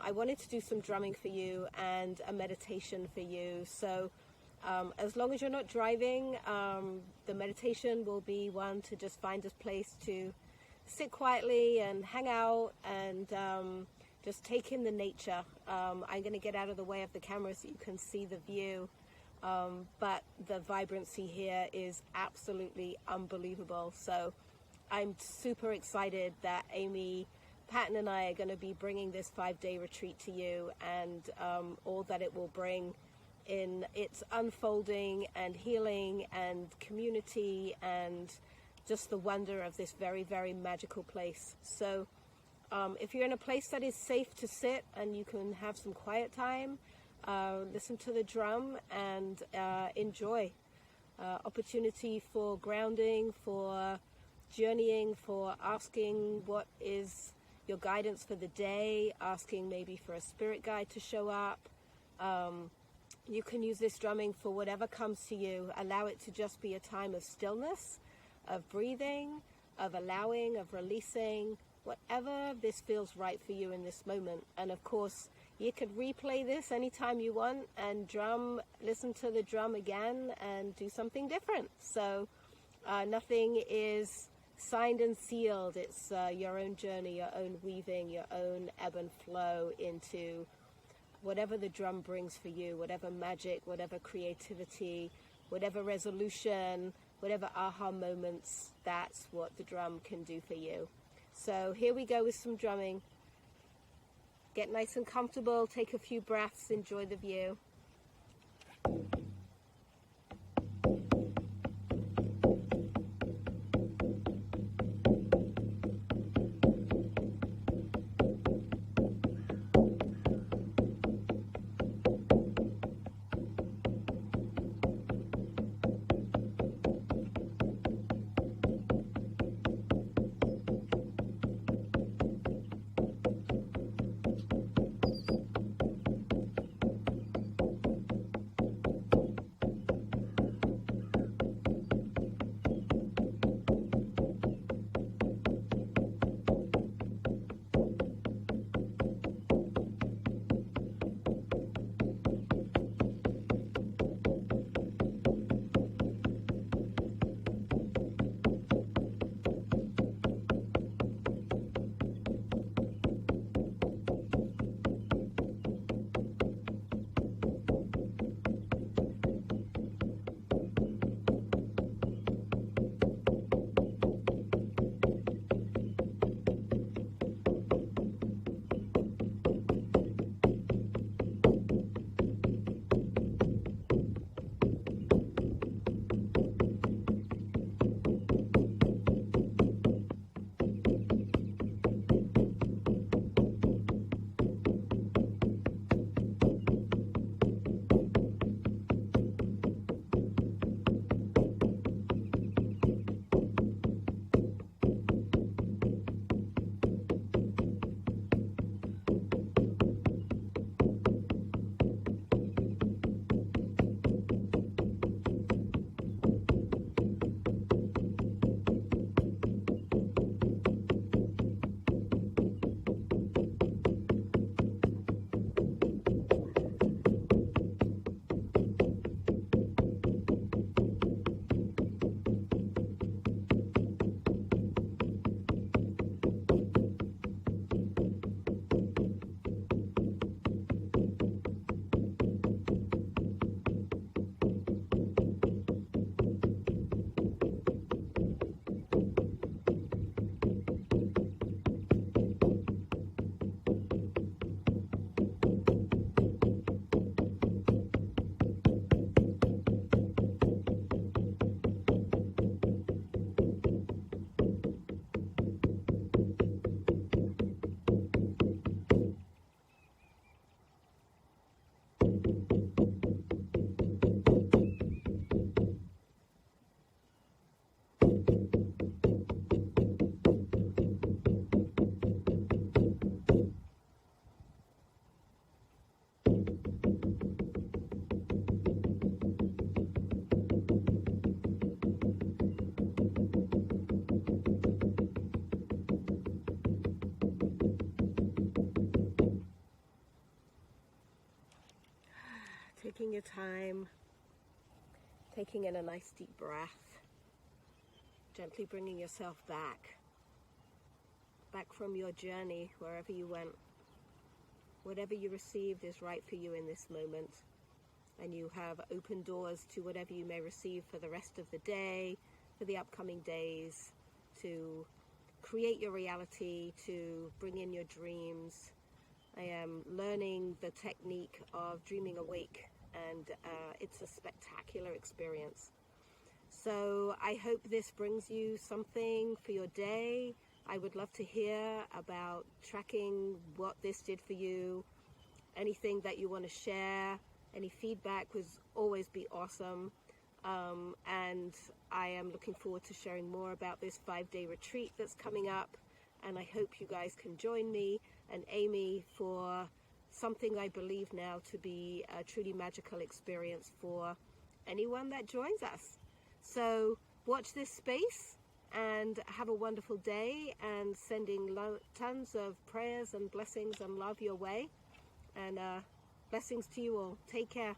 I wanted to do some drumming for you and a meditation for you. So as long as you're not driving, the meditation will be one to just find a place to sit quietly and hang out and just take in the nature. I'm going to get out of the way of the camera so you can see the view. But the vibrancy here is absolutely unbelievable. So I'm super excited that Amy Patton and I are going to be bringing this 5-day retreat to you, and all that it will bring in its unfolding and healing and community and just the wonder of this very, very magical place. So if you're in a place that is safe to sit and you can have some quiet time, listen to the drum and enjoy. Opportunity for grounding, for journeying, for asking what is your guidance for the day, asking maybe for a spirit guide to show up. You can use this drumming for whatever comes to you. Allow it to just be a time of stillness, of breathing, of allowing, of releasing, whatever this feels right for you in this moment. And of course, you could replay this anytime you want and listen to the drum again and do something different. So nothing is signed and sealed. It's your own journey, your own weaving, your own ebb and flow into whatever the drum brings for you, whatever magic, whatever creativity, whatever resolution, whatever aha moments. That's what the drum can do for you. So here we go with some drumming. Get nice and comfortable, take a few breaths, enjoy the view. taking your time, taking in a nice deep breath, gently bringing yourself back from your journey, wherever you went. Whatever you received is right for you in this moment, and you have open doors to whatever you may receive for the rest of the day, for the upcoming days, to create your reality, to bring in your dreams. I am learning the technique of dreaming awake, and it's a spectacular experience. So I hope this brings you something for your day. I would love to hear about tracking what this did for you. Anything that you want to share, any feedback would always be awesome. And I am looking forward to sharing more about this 5-day retreat that's coming up. And I hope you guys can join me and Amy for something I believe now to be a truly magical experience for anyone that joins us. So watch this space and have a wonderful day, and sending tons of prayers and blessings and love your way, and blessings to you all. Take care.